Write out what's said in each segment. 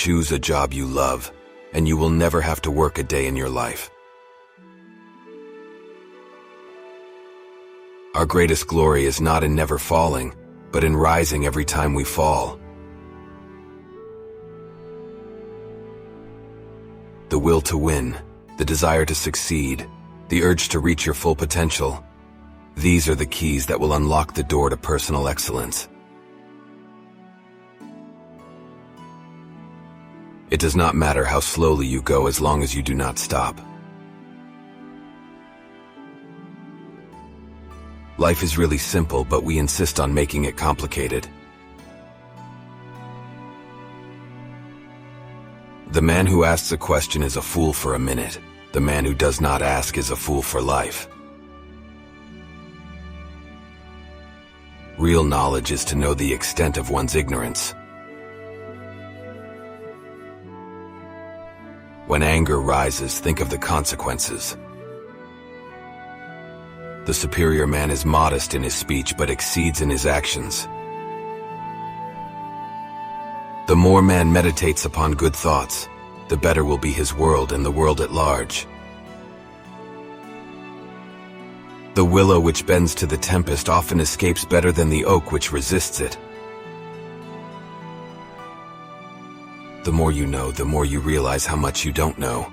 choose a job you love, and you will never have to work a day in your life. Our greatest glory is not in never falling, but in rising every time we fall. The will to win, the desire to succeed, the urge to reach your full potential. These are the keys that will unlock the door to personal excellence. It does not matter how slowly you go as long as you do not stop. Life is really simple, but we insist on making it complicated. The man who asks a question is a fool for a minute. The man who does not ask is a fool for life. Real knowledge is to know the extent of one's ignorance. When anger rises, think of the consequences. The superior man is modest in his speech but exceeds in his actions. The more man meditates upon good thoughts, the better will be his world and the world at large. The willow which bends to the tempest often escapes better than the oak which resists it. The more you know, the more you realize how much you don't know.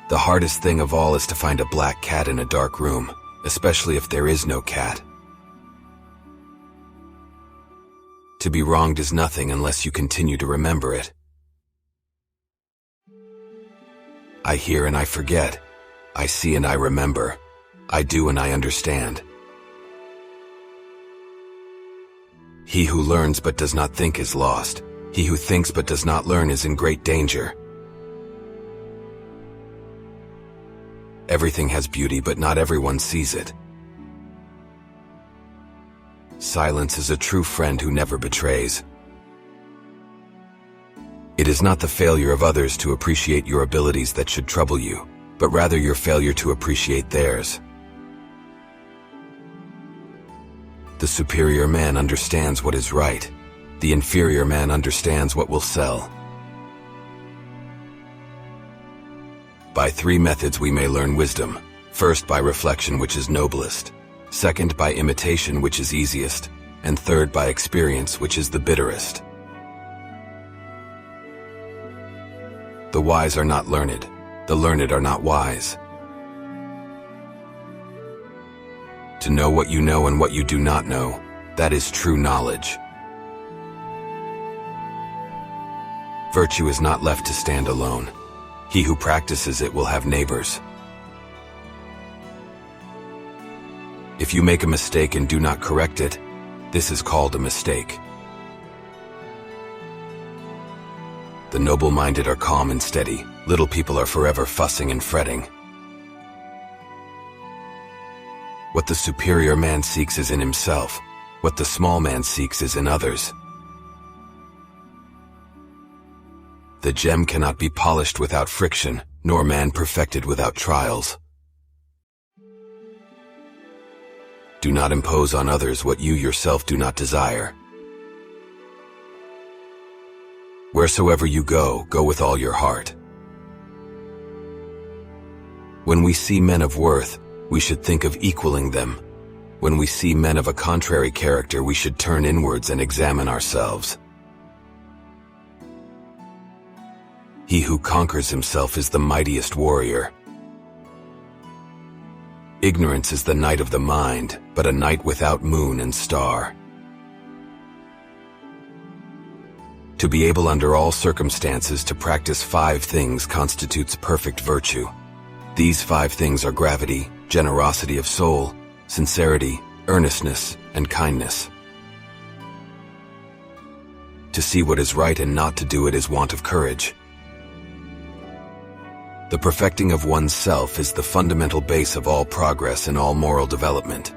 The hardest thing of all is to find a black cat in a dark room, especially if there is no cat. To be wronged is nothing unless you continue to remember it. I hear and I forget. I see and I remember. I do and I understand. He who learns but does not think is lost. He who thinks but does not learn is in great danger. Everything has beauty, but not everyone sees it. Silence is a true friend who never betrays. It is not the failure of others to appreciate your abilities that should trouble you, but rather your failure to appreciate theirs. The superior man understands what is right. The inferior man understands what will sell. By 3 methods we may learn wisdom. First, by reflection, which is noblest. Second, by imitation, which is easiest. And third, by experience, which is the bitterest. The wise are not learned. The learned are not wise. To know what you know and what you do not know, that is true knowledge. Virtue is not left to stand alone. He who practices it will have neighbors. If you make a mistake and do not correct it, this is called a mistake. The noble-minded are calm and steady. Little people are forever fussing and fretting. What the superior man seeks is in himself. What the small man seeks is in others. The gem cannot be polished without friction, nor man perfected without trials. Do not impose on others what you yourself do not desire. Wheresoever you go, go with all your heart. When we see men of worth, we should think of equaling them. When we see men of a contrary character, we should turn inwards and examine ourselves. He who conquers himself is the mightiest warrior. Ignorance is the night of the mind, but a night without moon and star. To be able under all circumstances to practice 5 things constitutes perfect virtue. These 5 things are gravity, generosity of soul, sincerity, earnestness, and kindness. To see what is right and not to do it is want of courage. The perfecting of one's self is the fundamental base of all progress and all moral development.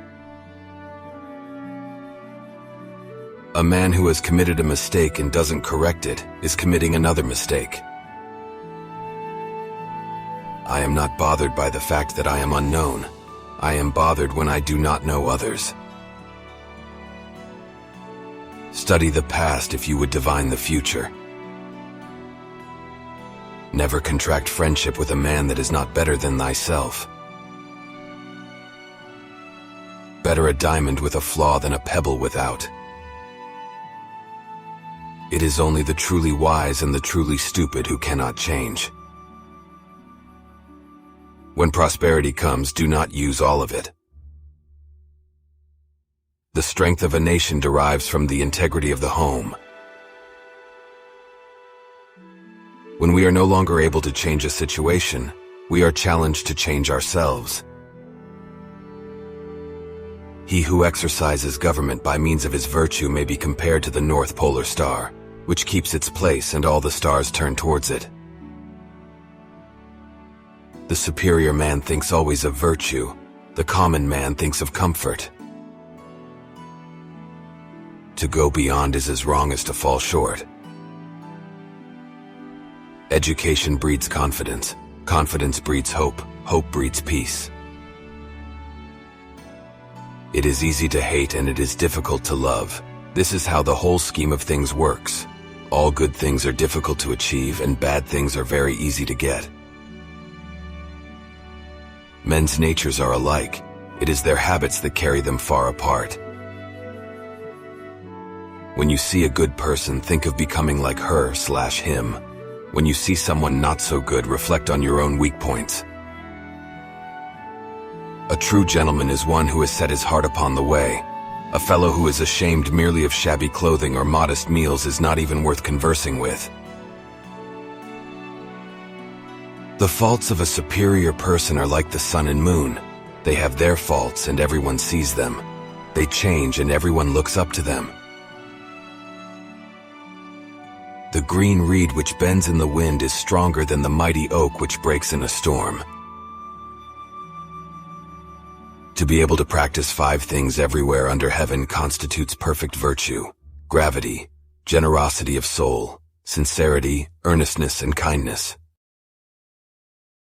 A man who has committed a mistake and doesn't correct it is committing another mistake. I am not bothered by the fact that I am unknown. I am bothered when I do not know others. Study the past if you would divine the future. Never contract friendship with a man that is not better than thyself. Better a diamond with a flaw than a pebble without. It is only the truly wise and the truly stupid who cannot change. When prosperity comes, do not use all of it. The strength of a nation derives from the integrity of the home. When we are no longer able to change a situation, we are challenged to change ourselves. He who exercises government by means of his virtue may be compared to the North Polar Star, which keeps its place and all the stars turn towards it. The superior man thinks always of virtue, the common man thinks of comfort. To go beyond is as wrong as to fall short. Education breeds confidence, confidence breeds hope, hope breeds peace. It is easy to hate and it is difficult to love. This is how the whole scheme of things works. All good things are difficult to achieve and bad things are very easy to get. Men's natures are alike. It is their habits that carry them far apart. When you see a good person, think of becoming like her/him. When you see someone not so good, reflect on your own weak points. A true gentleman is one who has set his heart upon the way. A fellow who is ashamed merely of shabby clothing or modest meals is not even worth conversing with. The faults of a superior person are like the sun and moon. They have their faults and everyone sees them. They change and everyone looks up to them. The green reed which bends in the wind is stronger than the mighty oak which breaks in a storm. To be able to practice 5 things everywhere under heaven constitutes perfect virtue: gravity, generosity of soul, sincerity, earnestness, and kindness.